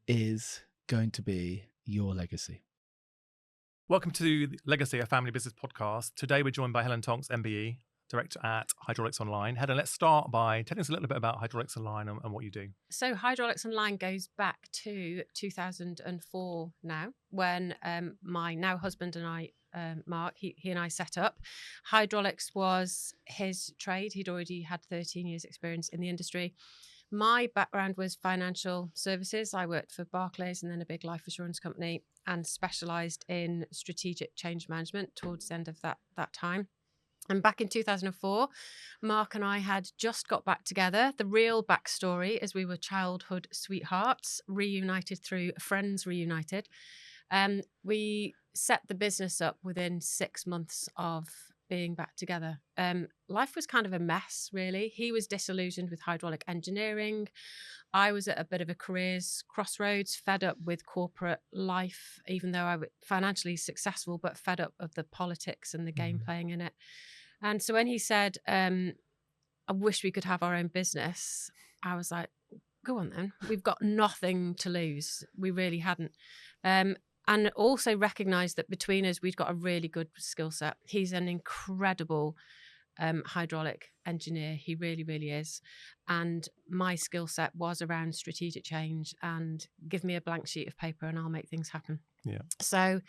is going to be your legacy? Welcome to Legacy, a family business podcast. Today we're joined by Helen Tonks MBE, director at Hydraulics Online. Helen, let's start by telling us a little bit about Hydraulics Online and what you do. So Hydraulics Online goes back to 2004 now, when my now husband and I, Mark, he and I set up. Hydraulics was his trade. He'd already had 13 years experience in the industry. My background was financial services. I worked for Barclays and then a big life assurance company, and specialised in strategic change management towards the end of that time. And back in 2004, Mark and I had just got back together. The real backstory is we were childhood sweethearts, reunited through Friends Reunited. We set the business up within 6 months of being back together. Life was kind of a mess, really. He was disillusioned with hydraulic engineering. I was at a bit of a careers crossroads, fed up with corporate life, even though I was financially successful, but fed up of the politics and the game playing in it. And so when he said, I wish we could have our own business, I was like, go on then. We've got nothing to lose. We really hadn't. And also recognised that between us, we'd got a really good skill set. He's an incredible hydraulic engineer. He really, really is. And my skill set was around strategic change and give me a blank sheet of paper and I'll make things happen. Yeah. So,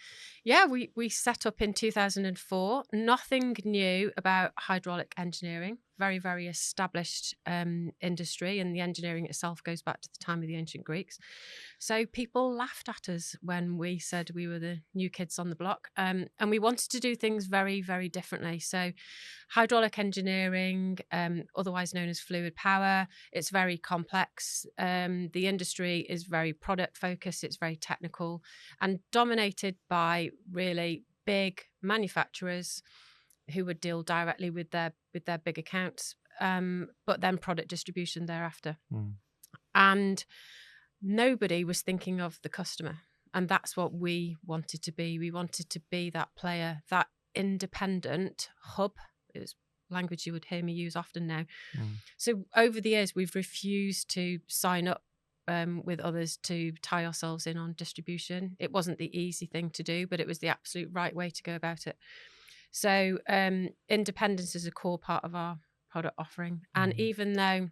yeah, we set up in 2004. Nothing new about hydraulic engineering. Very, very established industry, and the engineering itself goes back to the time of the ancient Greeks. So people laughed at us when we said we were the new kids on the block, and we wanted to do things very, very differently. So hydraulic engineering, otherwise known as fluid power, it's very complex. The industry is very product focused. It's very technical and dominated by really big manufacturers who would deal directly with their big accounts, but then product distribution thereafter. And nobody was thinking of the customer. And that's what we wanted to be. We wanted to be that player, that independent hub. It was language you would hear me use often now. So over the years, we've refused to sign up with others to tie ourselves in on distribution. It wasn't the easy thing to do, but it was the absolute right way to go about it. So independence is a core part of our product offering. And even though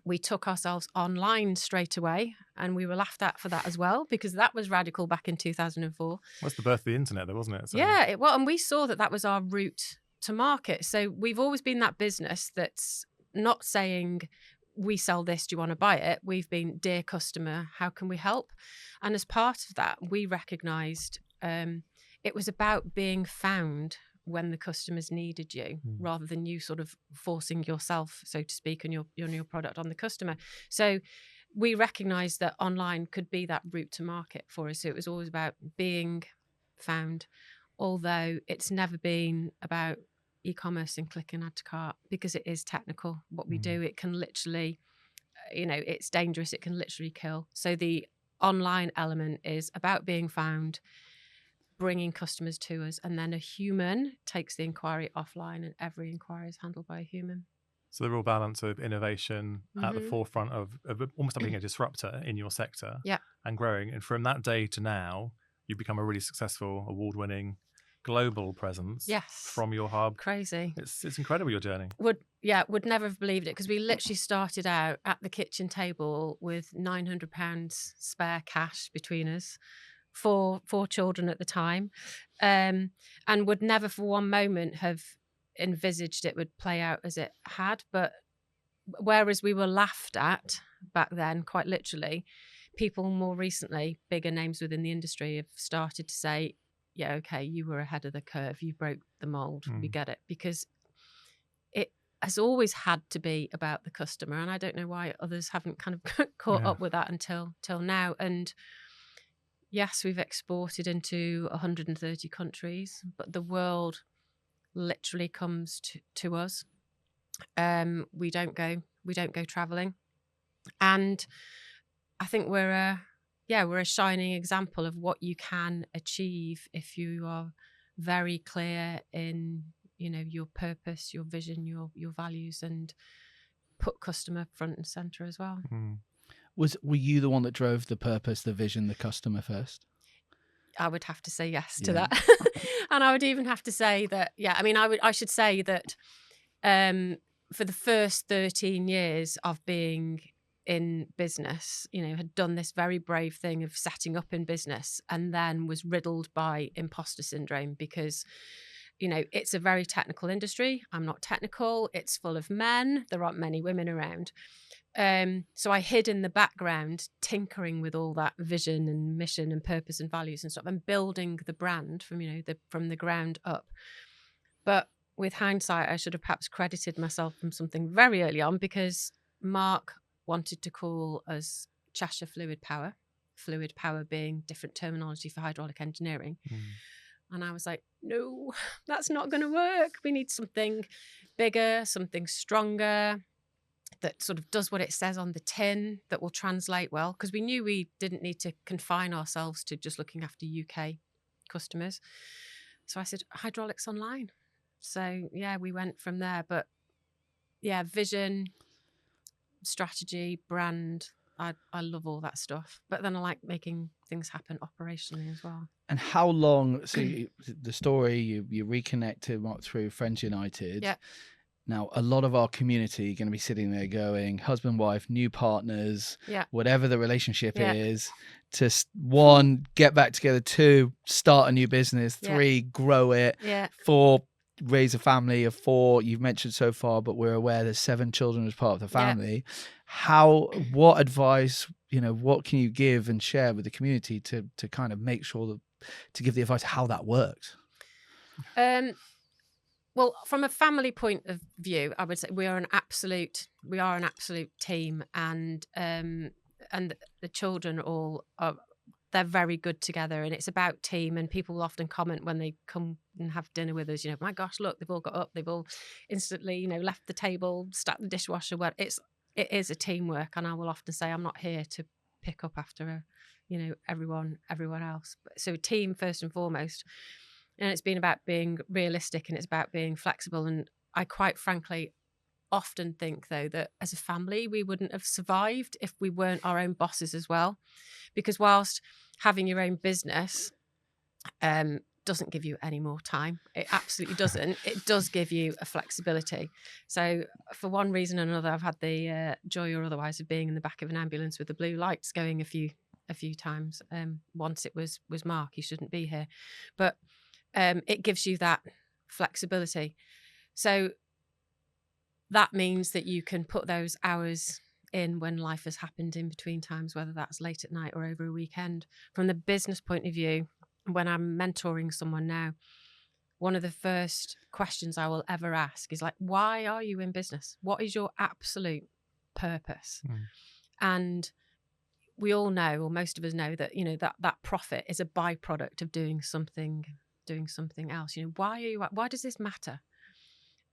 we took ourselves online straight away, and we were laughed at for that as well, because that was radical back in 2004. That's the birth of the internet, though, wasn't it? So... Yeah, well, and we saw that was our route to market. So we've always been that business that's not saying, we sell this, do you want to buy it? We've been, dear customer, how can we help? And as part of that, we recognised it was about being found when the customers needed you, rather than you sort of forcing yourself, so to speak, on your product on the customer. So we recognised that online could be that route to market for us. So it was always about being found, although it's never been about e-commerce and click and add to cart, because it is technical. What we do, it can literally, it's dangerous. It can literally kill. So the online element is about being found, bringing customers to us, and then a human takes the inquiry offline, and every inquiry is handled by a human. So the real balance of innovation at the forefront of almost like being a disruptor in your sector, and growing. And from that day to now, you've become a really successful, award-winning global presence. Yes. From your hub. Crazy. It's incredible, your journey. Would never have believed it, because we literally started out at the kitchen table with £900 spare cash between us, four children at the time, and would never for one moment have envisaged it would play out as it had. But whereas we were laughed at back then, quite literally, people more recently, bigger names within the industry, have started to say, yeah, okay, you were ahead of the curve, you broke the mold, we get it. Because it has always had to be about the customer, and I don't know why others haven't kind of caught up with that until now. And yes, we've exported into 130 countries, but the world literally comes to us. We don't go traveling, and I think we're a shining example of what you can achieve if you are very clear in your purpose, your vision, your values, and put customer front and center as well. Were you the one that drove the purpose, the vision, the customer first? I would have to say yes to that. And I would even have to say that, I should say that for the first 13 years of being in business, had done this very brave thing of setting up in business, and then was riddled by imposter syndrome because, it's a very technical industry. I'm not technical. It's full of men. There aren't many women around. So I hid in the background, tinkering with all that vision and mission and purpose and values and stuff, and building the brand from, from the ground up. But with hindsight, I should have perhaps credited myself from something very early on, because Mark wanted to call us Cheshire Fluid Power being different terminology for hydraulic engineering. And I was like, no, that's not going to work. We need something bigger, something stronger, that sort of does what it says on the tin, that will translate well, because we knew we didn't need to confine ourselves to just looking after UK customers. So I said, hydraulics online. So yeah, we went from there. But yeah, vision, strategy, brand, I love all that stuff. But then I like making things happen operationally as well. And how long, so the story, you reconnected through Friends United. Yeah. Now, a lot of our community are going to be sitting there going, husband, wife, new partners, whatever the relationship is, to 1, get back together, 2, start a new business, 3, grow it, 4, raise a family of 4. You've mentioned so far, but we're aware there's 7 children as part of the family. What advice, what can you give and share with the community to kind of make sure that, to give the advice how that works? Well, from a family point of view, I would say we are an absolute team, and the children they're very good together, and it's about team. And people will often comment when they come and have dinner with us, my gosh, look, they've all got up, they've all instantly, left the table, stacked the dishwasher. Well, it is a teamwork, and I will often say I'm not here to pick up after everyone else. So team first and foremost. And it's been about being realistic, and it's about being flexible. And I quite frankly often think, though, that as a family, we wouldn't have survived if we weren't our own bosses as well. Because whilst having your own business doesn't give you any more time, it absolutely doesn't. It does give you a flexibility. So for one reason or another, I've had the joy or otherwise of being in the back of an ambulance with the blue lights going a few times. Once it was Mark, he shouldn't be here. But it gives you that flexibility. So that means that you can put those hours in when life has happened in between times, whether that's late at night or over a weekend. From the business point of view, when I'm mentoring someone now, one of the first questions I will ever ask is like, why are you in business? What is your absolute purpose? And we all know, or most of us know, that that profit is a byproduct of doing something else. Why does this matter?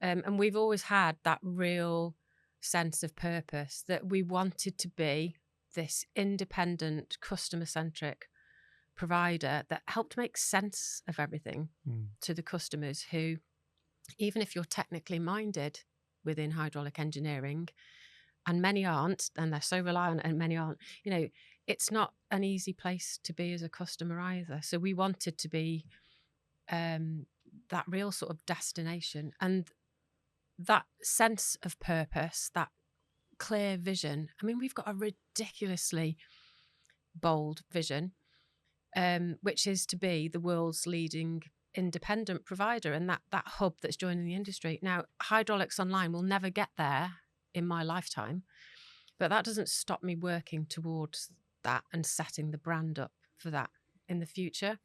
And we've always had that real sense of purpose, that we wanted to be this independent, customer-centric provider that helped make sense of everything to the customers, who, even if you're technically minded within hydraulic engineering, and many aren't, and they're so reliant, and many aren't, it's not an easy place to be as a customer either. So we wanted to be that real sort of destination, and that sense of purpose, that clear vision. I mean, we've got a ridiculously bold vision, which is to be the world's leading independent provider, and that hub that's joining the industry. Now, Hydraulics Online will never get there in my lifetime, but that doesn't stop me working towards that and setting the brand up for that in the future.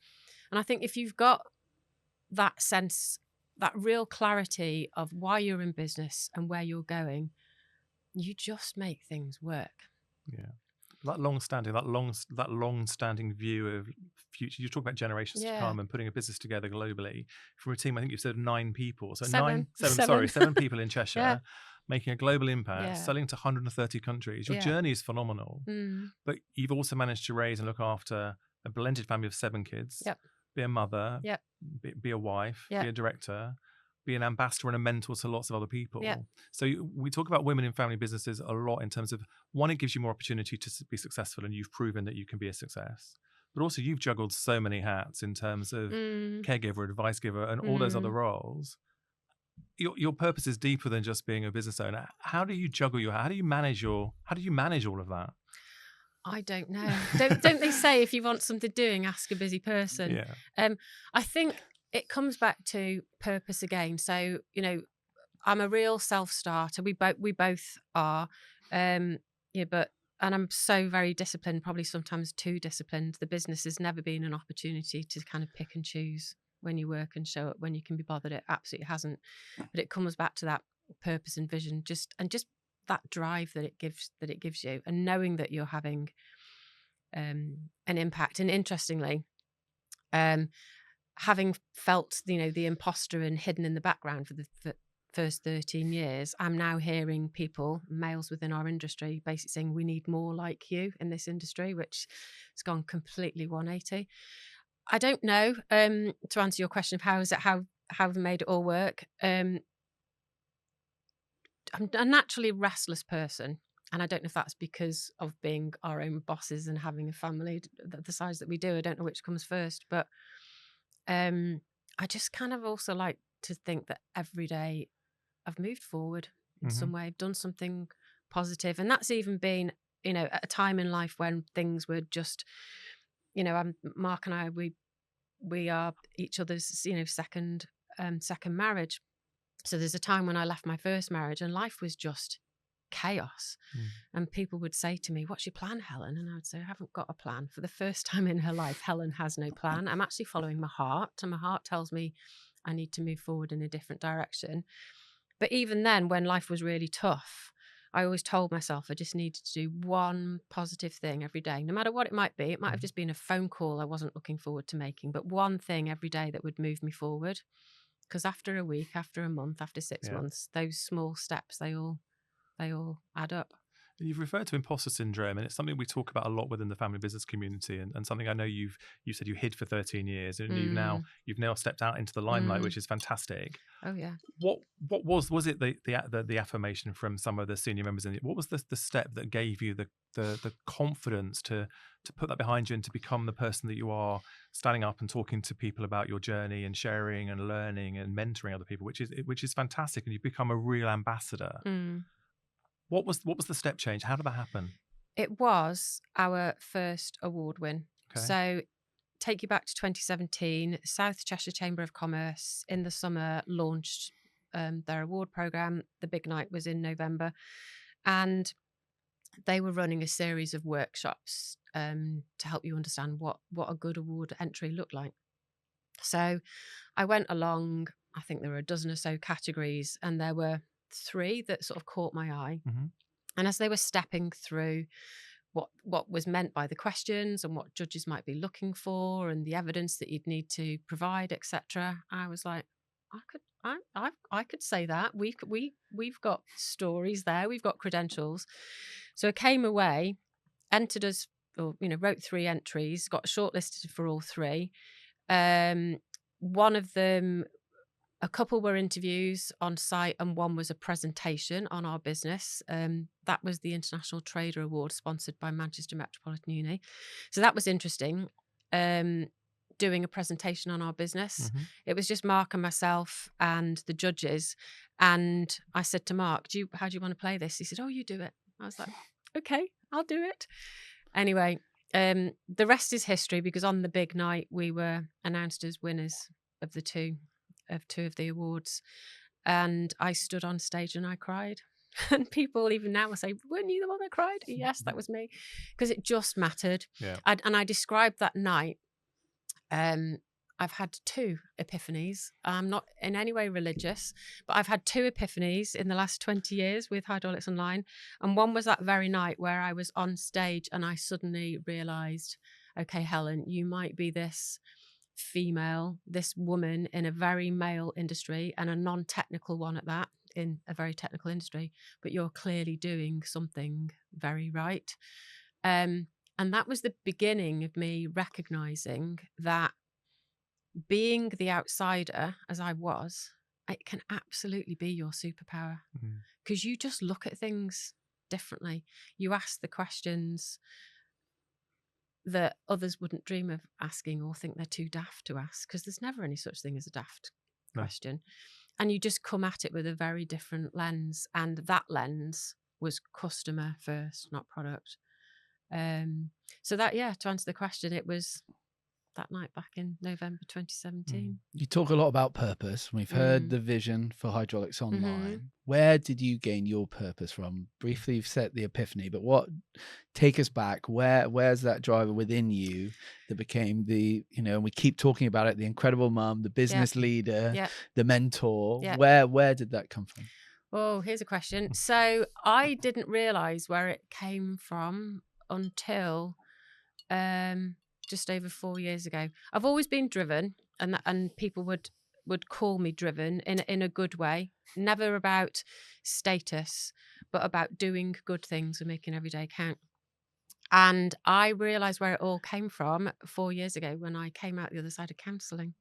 And I think if you've got that sense, that real clarity of why you're in business and where you're going, you just make things work. Yeah. That long-standing view of future. You talk about generations to come and putting a business together globally from a team. I think you said 9 people, so seven 7 people in Cheshire, making a global impact, selling to 130 countries. Your journey is phenomenal, but you've also managed to raise and look after a blended family of 7 kids. Be a mother, be a wife, be a director. be an ambassador and a mentor to lots of other people. Yeah. So we talk about women in family businesses a lot in terms of, one, it gives you more opportunity to be successful, and you've proven that you can be a success. But also you've juggled so many hats in terms of caregiver, advice giver, and all those other roles. Your purpose is deeper than just being a business owner. How do you juggle how do you manage all of that? I don't know. Don't they say if you want something doing, ask a busy person? Yeah. I think it comes back to purpose again. So, you know, I'm a real self-starter. We both are. And I'm so very disciplined, probably sometimes too disciplined. The business has never been an opportunity to kind of pick and choose when you work and show up when you can be bothered. It absolutely hasn't. But it comes back to that purpose and vision, just that drive that it gives you, and knowing that you're having an impact. And interestingly, having felt, you know, the imposter and hidden in the background for the first 13 years, I'm now hearing people, males within our industry, basically saying we need more like you in this industry, which has gone completely 180. I don't know, to answer your question of how have we made it all work. I'm a naturally restless person, and I don't know if that's because of being our own bosses and having a family the size that we do. I don't know which comes first, but I just kind of also like to think that every day I've moved forward in some way, I've done something positive. And that's even been, you know, at a time in life when things were just, you know, Mark and I, we are each other's, you know, second marriage. So there's a time when I left my first marriage and life was just chaos. And people would say to me, what's your plan, Helen? And I would say, I haven't got a plan. For the first time in her life, Helen has no plan. I'm actually following my heart, and my heart tells me I need to move forward in a different direction. But even then, when life was really tough, I always told myself I just needed to do one positive thing every day, no matter what it might be. It might have just been a phone call I wasn't looking forward to making, but one thing every day that would move me forward. Because after a week, after a month, after 6 months, those small steps, they all add up. You've referred to imposter syndrome, and it's something we talk about a lot within the family business community, and something I know you said you hid for 13 years, and you've now stepped out into the limelight, which is fantastic. Oh yeah. What was it the affirmation from some of the senior members in it? What was the step that gave you the confidence to put that behind you and to become the person that you are, standing up and talking to people about your journey and sharing and learning and mentoring other people, which is fantastic, and you've become a real ambassador. What was the step change? How did that happen? It was our first award win. Okay. So take you back to 2017, South Cheshire Chamber of Commerce in the summer launched their award programme. The big night was in November, and they were running a series of workshops to help you understand what a good award entry looked like. So I went along. I think there were a dozen or so categories, and there were 3 that sort of caught my eye. And as they were stepping through what was meant by the questions and what judges might be looking for and the evidence that you'd need to provide, etc., I was like, I could say that. We've got stories there, we've got credentials. So I came away, entered us, or wrote 3 entries, got shortlisted for all 3. One of them, a couple were interviews on site, and one was a presentation on our business. That was the International Trader Award, sponsored by Manchester Metropolitan Uni. So that was interesting, doing a presentation on our business. It was just Mark and myself and the judges. And I said to Mark, how do you want to play this? He said, oh, you do it. I was like, okay, I'll do it. Anyway, the rest is history, because on the big night, we were announced as winners of two of the awards, and I stood on stage and I cried. And people even now will say, weren't you the one that cried? Yes, that was me, because it just mattered. And I described that night. I've had 2 epiphanies. I'm not in any way religious, but I've had 2 epiphanies in the last 20 years with Hydraulics Online. And one was that very night where I was on stage and I suddenly realised, okay, Helen, you might be this female, this woman in a very male industry, and a non-technical one at that, in a very technical industry, but you're clearly doing something very right. And that was the beginning of me recognizing that being the outsider, as I was, it can absolutely be your superpower, because you just look at things differently. You ask the questions that others wouldn't dream of asking or think they're too daft to ask, because there's never any such thing as a daft question. And you just come at it with a very different lens. And that lens was customer first, not product. So that, to answer the question, it was that night back in November 2017. You talk a lot about purpose. We've heard the vision for Hydraulics Online. Where did you gain your purpose from? Briefly, you've set the epiphany, but take us back. Where's that driver within you that became the, and we keep talking about it, the incredible mum, the business leader, the mentor. Where did that come from? Oh, here's a question. So I didn't realize where it came from until just over 4 years ago. I've always been driven, and people would call me driven in a good way. Never about status, but about doing good things and making every day count. And I realised where it all came from 4 years ago when I came out the other side of counselling.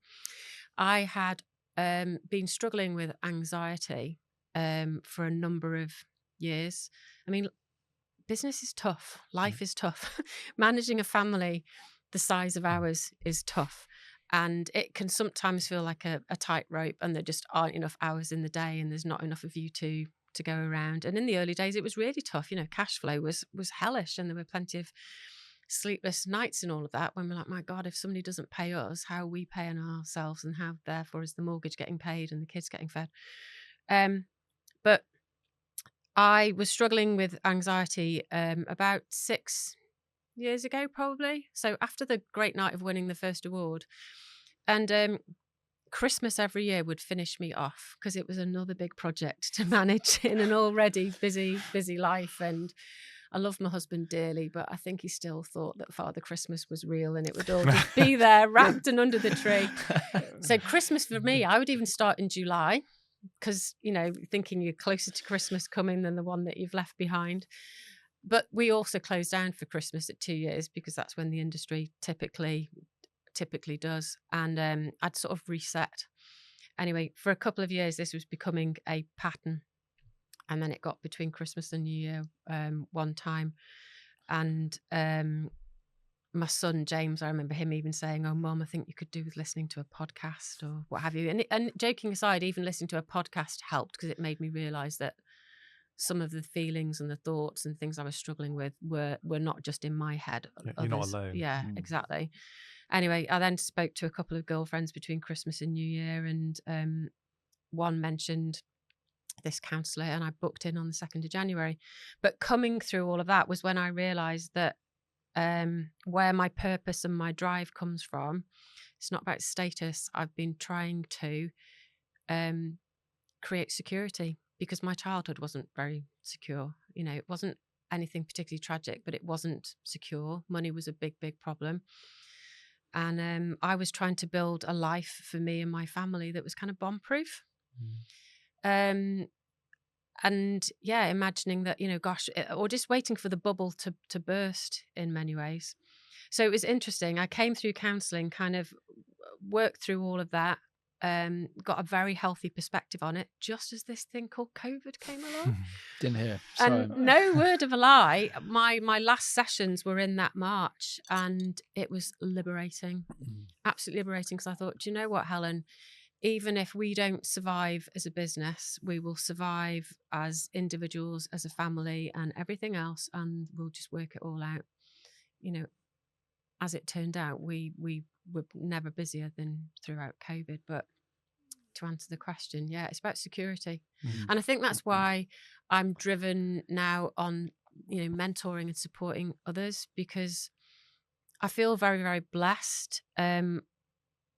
I had been struggling with anxiety for a number of years. I mean, business is tough. Life is tough. Managing a family the size of ours is tough. And it can sometimes feel like a tightrope, and there just aren't enough hours in the day, and there's not enough of you to go around. And in the early days, it was really tough. Cash flow was hellish, and there were plenty of sleepless nights and all of that when we're like, my God, if somebody doesn't pay us, how are we paying ourselves, and how therefore is the mortgage getting paid and the kids getting fed? But I was struggling with anxiety about 6 years ago, probably. So after the great night of winning the first award, and Christmas every year would finish me off, because it was another big project to manage in an already busy life. And I love my husband dearly, but I think he still thought that Father Christmas was real and it would all just be there wrapped and under the tree. So Christmas for me, I would even start in July, because, thinking you're closer to Christmas coming than the one that you've left behind. But we also closed down for Christmas at 2 years, because that's when the industry typically does. And I'd sort of reset. Anyway, for a couple of years, this was becoming a pattern. And then it got between Christmas and New Year one time. And my son, James, I remember him even saying, oh, Mum, I think you could do with listening to a podcast or what have you. And joking aside, even listening to a podcast helped, because it made me realise that some of the feelings and the thoughts and things I was struggling with were not just in my head. You're not alone. Yeah, exactly. Anyway, I then spoke to a couple of girlfriends between Christmas and New Year, and one mentioned this counsellor, and I booked in on the 2nd of January. But coming through all of that was when I realised that where my purpose and my drive comes from, it's not about status. I've been trying to create security, because my childhood wasn't very secure. It wasn't anything particularly tragic, but it wasn't secure. Money was a big problem. And I was trying to build a life for me and my family that was kind of bomb-proof. And imagining that, or just waiting for the bubble to burst in many ways. So it was interesting. I came through counselling, kind of worked through all of that, got a very healthy perspective on it, just as this thing called COVID came along. Didn't hear. Sorry. And no word of a lie, my last sessions were in that March, and it was liberating, absolutely liberating, because I thought, do you know what, Helen? Even if we don't survive as a business, we will survive as individuals, as a family, and everything else, and we'll just work it all out. As it turned out, we were never busier than throughout COVID. But to answer the question, it's about security. And I think that's why I'm driven now on, mentoring and supporting others, because I feel very, very blessed.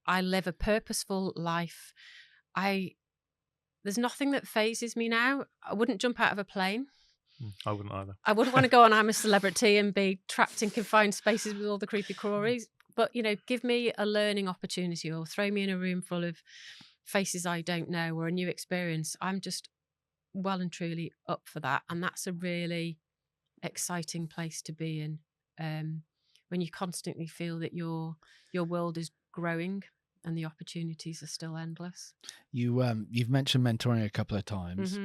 I live a purposeful life. There's nothing that phases me now. I wouldn't jump out of a plane. I wouldn't either. I wouldn't want to go on I'm a Celebrity and be trapped in confined spaces with all the creepy crawlies. But, give me a learning opportunity, or throw me in a room full of faces I don't know, or a new experience. I'm just well and truly up for that. And that's a really exciting place to be in, when you constantly feel that your world is growing the opportunities are still endless. You've mentioned mentoring a couple of times.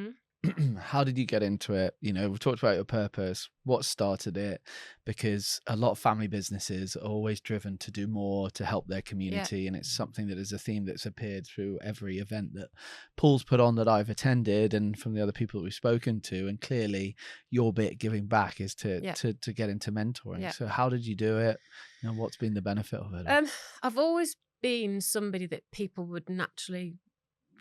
How did you get into it? We've talked about your purpose, what started it, because a lot of family businesses are always driven to do more to help their community. And it's something that is a theme that's appeared through every event that Paul's put on that I've attended and from the other people that we've spoken to. And clearly your bit giving back is to get into mentoring. So how did you do it? What's been the benefit of it? I've always been somebody that people would naturally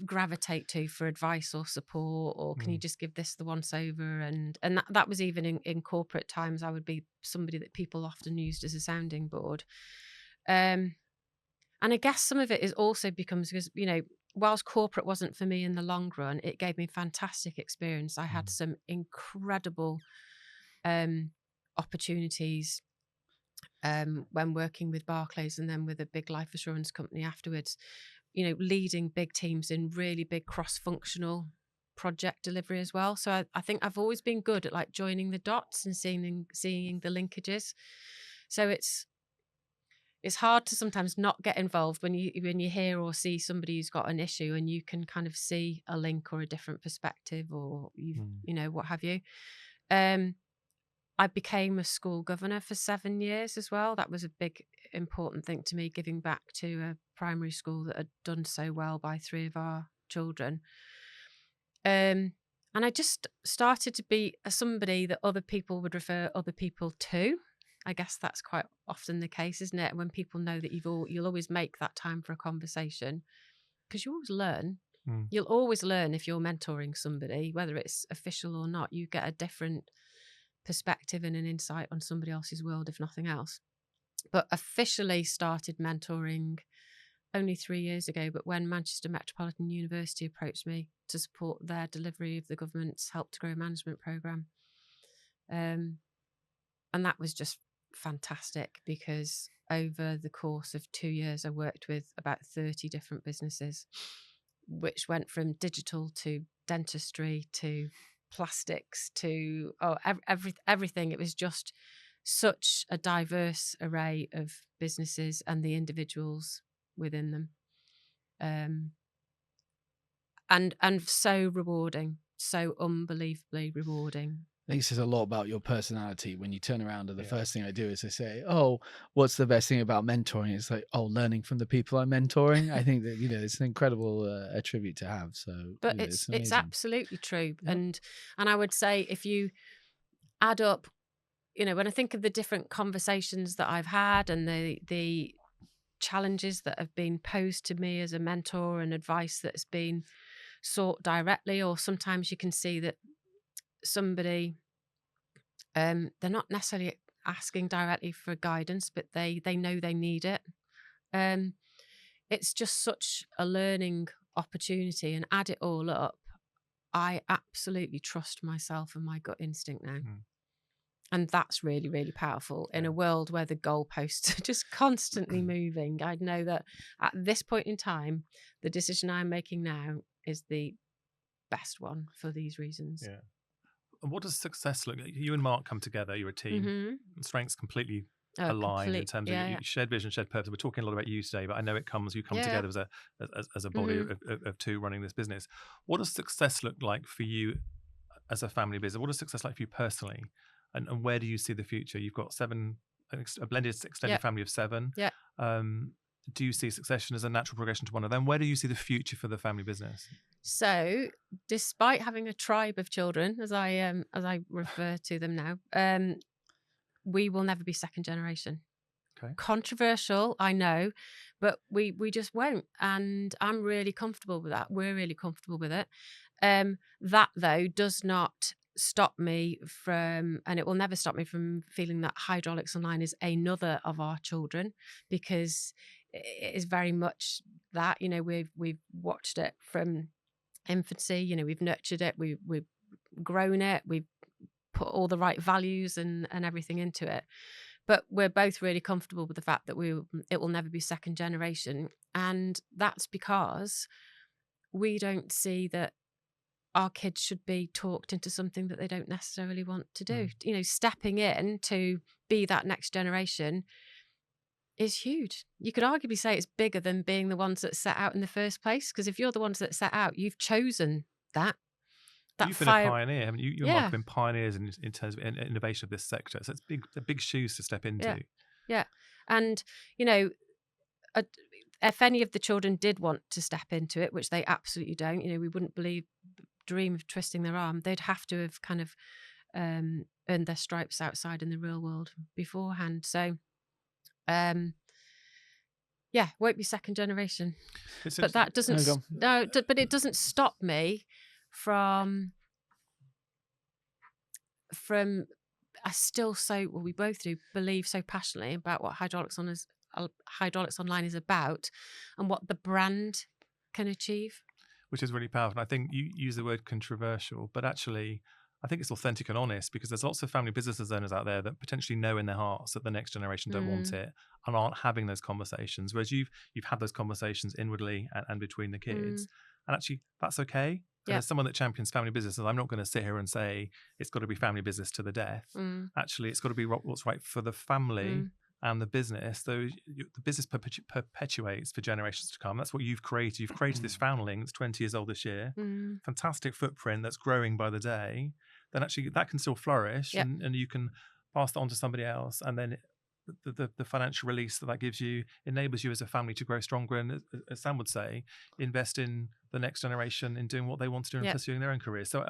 gravitate to for advice or support, or can you just give this the once over, and that was even in corporate times. I would be somebody that people often used as a sounding board, and I guess some of it is also because whilst corporate wasn't for me in the long run, it gave me fantastic experience. I had some incredible opportunities when working with Barclays and then with a big life assurance company afterwards, leading big teams in really big cross-functional project delivery as well. So I think I've always been good at like joining the dots and seeing the linkages. So it's hard to sometimes not get involved when you hear or see somebody who's got an issue and you can kind of see a link or a different perspective, or what have you. I became a school governor for 7 years as well. That was a big, important thing to me, giving back to a primary school that had done so well by 3 of our children. And I just started to be somebody that other people would refer other people to. I guess that's quite often the case, isn't it? When people know that you'll always make that time for a conversation, because you always learn. You'll always learn if you're mentoring somebody, whether it's official or not. You get a different perspective and an insight on somebody else's world, if nothing else. But officially started mentoring only 3 years ago, but when Manchester Metropolitan University approached me to support their delivery of the government's Help to Grow management programme. And that was just fantastic, because over the course of 2 years, I worked with about 30 different businesses, which went from digital to dentistry to plastics to everything. It was just such a diverse array of businesses and the individuals within them, and so rewarding, so unbelievably rewarding. I think it says a lot about your personality when you turn around and the first thing I do is I say, oh, what's the best thing about mentoring? It's like, oh, learning from the people I'm mentoring. I think that, it's an incredible attribute to have. So, but it's absolutely true. Yep. And I would say if you add up, when I think of the different conversations that I've had and the challenges that have been posed to me as a mentor and advice that's been sought directly, or sometimes you can see that somebody, they're not necessarily asking directly for guidance, but they know they need it. It's just such a learning opportunity, and add it all up, I absolutely trust myself and my gut instinct now. And that's really, really powerful in a world where the goalposts are just constantly moving. I know that at this point in time, the decision I'm making now is the best one for these reasons. Yeah. And what does success look like? You and Mark come together, you're a team. Strengths completely aligned in terms of shared vision, shared purpose. We're talking a lot about you today, but I know you come together as a body of two running this business. What does success look like for you as a family business? What does success like for you personally? And where do you see the future? You've got a blended extended family of 7. Yeah. Do you see succession as a natural progression to one of them? Where do you see the future for the family business? So, despite having a tribe of children, as I refer to them now, we will never be second generation. Okay. Controversial, I know, but we just won't. And I'm really comfortable with that. We're really comfortable with it. That, though, does not stop me from, and it will never stop me from feeling that Hydraulics Online is another of our children, because it is very much that. We've watched it from infancy. We've nurtured it, we've grown it, we've put all the right values and everything into it. But we're both really comfortable with the fact that it will never be second generation, and that's because we don't see that our kids should be talked into something that they don't necessarily want to do. Stepping in to be that next generation is huge. You could arguably say it's bigger than being the ones that set out in the first place, because if you're the ones that set out, you've chosen that. You've been a pioneer, haven't you? You and Mark have been pioneers in terms of innovation of this sector. So it's big shoes to step into. Yeah. And, you know, if any of the children did want to step into it, which they absolutely don't, you know, we wouldn't dream of twisting their arm. They'd have to have kind of earned their stripes outside in the real world beforehand. So, won't be second generation. But that doesn't, but it doesn't stop me from I still we both do believe so passionately about what Hydraulics Online is about and what the brand can achieve. Which is really powerful. And I think you use the word controversial, but actually I think it's authentic and honest, because there's lots of family business owners out there that potentially know in their hearts that the next generation don't want it and aren't having those conversations, whereas you've had those conversations inwardly and between the kids. And actually that's okay. And as someone that champions family businesses, I'm not going to sit here and say it's got to be family business to the death. Actually, it's got to be what's right for the family and the business. So the business perpetuates for generations to come. That's what you've created. You've created this foundling that's 20 years old this year. Fantastic footprint that's growing by the day. Then actually that can still flourish and you can pass that on to somebody else. And then the financial release that gives you enables you as a family to grow stronger and, as Sam would say, invest in the next generation in doing what they want to do and pursuing their own careers. So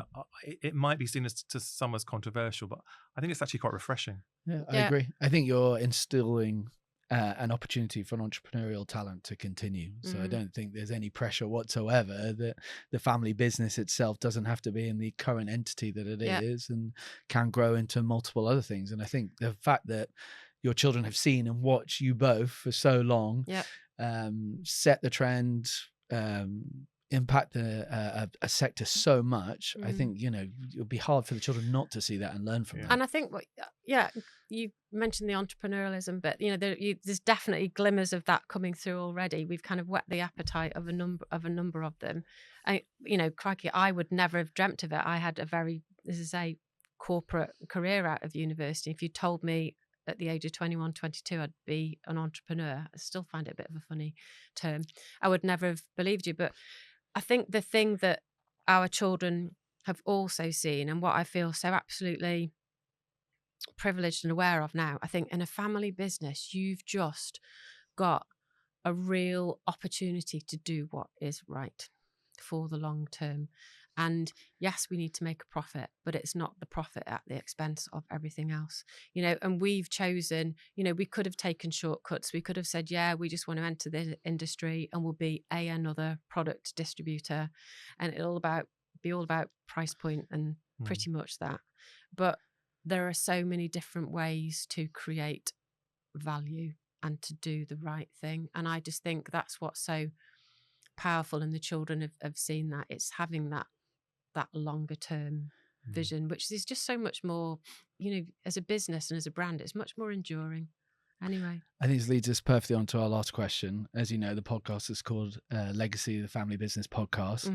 it might be seen as to some as controversial, but I think it's actually quite refreshing. Yeah, I agree. I think you're instilling an opportunity for an entrepreneurial talent to continue. So I don't think there's any pressure whatsoever that the family business itself doesn't have to be in the current entity that it is and can grow into multiple other things. And I think the fact that your children have seen and watched you both for so long, set the trend, impact a sector so much. I think, you know, it'll be hard for the children not to see that and learn from that. And I think you mentioned the entrepreneurialism, but you know, there's definitely glimmers of that coming through already. We've kind of whet the appetite of a number of them. You know, crikey, I would never have dreamt of it. I had a very, as I say, corporate career out of university. If you told me at the age of 21, 22, I'd be an entrepreneur, I still find it a bit of a funny term, I would never have believed you. But I think the thing that our children have also seen, and what I feel so absolutely privileged and aware of now, I think in a family business, you've just got a real opportunity to do what is right for the long term. And yes, we need to make a profit, but it's not the profit at the expense of everything else, you know. And we've chosen, you know, we could have taken shortcuts. We could have said, yeah, we just want to enter the industry and we'll be another product distributor, and it'll be all about price point and pretty much that. But there are so many different ways to create value and to do the right thing. And I just think that's what's so powerful, and the children have seen that. It's having that longer term vision, which is just so much more, you know, as a business and as a brand, it's much more enduring. Anyway, I think this leads us perfectly on to our last question. As you know, the podcast is called Legacy, the Family Business Podcast.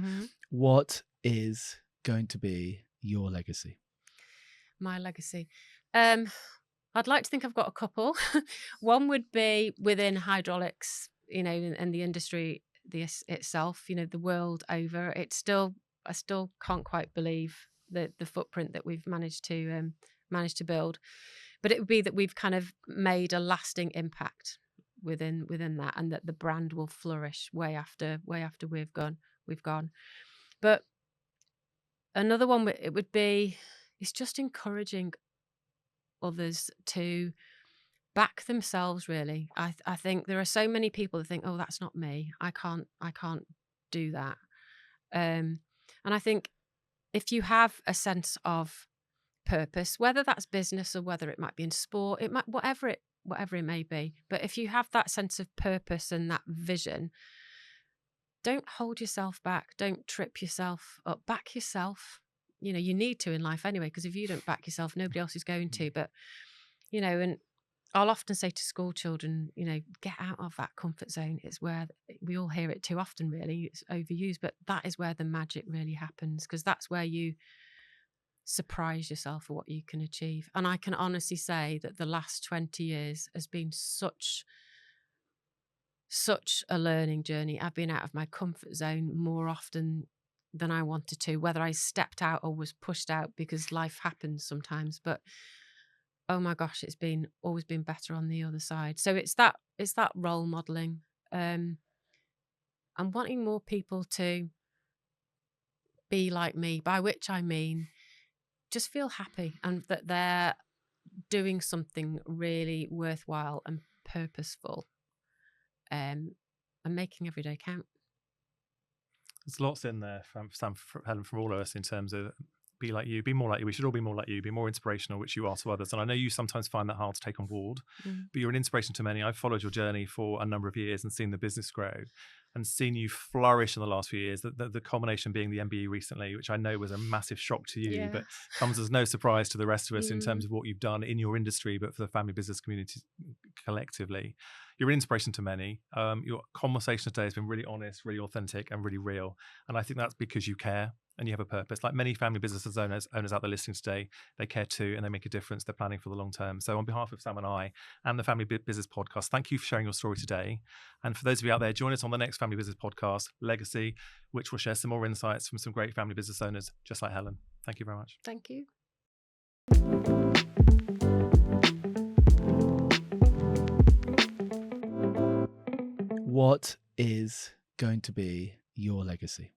What is going to be your legacy? My legacy. I'd like to think I've got a couple. One would be within hydraulics, you know, and the industry itself, you know, the world over. I still can't quite believe the footprint that we've managed to build. But it would be that we've kind of made a lasting impact within that, and that the brand will flourish way after we've gone. But another one, it would be, it's just encouraging others to back themselves, really. I think there are so many people that think, oh, that's not me. I can't do that. And I think if you have a sense of purpose, whether that's business or whether it might be in sport, it might whatever it may be, but if you have that sense of purpose and that vision, don't hold yourself back, don't trip yourself up, back yourself. You know, you need to in life anyway, because if you don't back yourself, nobody else is going to. But you know, and I'll often say to school children, you know, get out of that comfort zone. It's where we all hear it too often, really. It's overused, but that is where the magic really happens, because that's where you surprise yourself for what you can achieve. And I can honestly say that the last 20 years has been such such a learning journey. I've been out of my comfort zone more often than I wanted to, whether I stepped out or was pushed out, because life happens sometimes. But oh my gosh, it's always been better on the other side. So it's that role modeling, and wanting more people to be like me, by which I mean just feel happy and that they're doing something really worthwhile and purposeful, and making every day count. There's lots in there from Helen, from all of us, in terms of be like you, be more like you. We should all be more like you, be more inspirational, which you are to others. And I know you sometimes find that hard to take on board, but you're an inspiration to many. I've followed your journey for a number of years and seen the business grow and seen you flourish in the last few years. The culmination being the MBE recently, which I know was a massive shock to you, but comes as no surprise to the rest of us in terms of what you've done in your industry, but for the family business community collectively. You're an inspiration to many. Your conversation today has been really honest, really authentic, and really real. And I think that's because you care and you have a purpose. Like many family business owners out there listening today, they care too, and they make a difference. They're planning for the long term. So on behalf of Sam and I and the Family Business Podcast, thank you for sharing your story today. And for those of you out there, join us on the next Family Business Podcast, Legacy, which will share some more insights from some great family business owners just like Helen. Thank you very much. Thank you. What is going to be your legacy?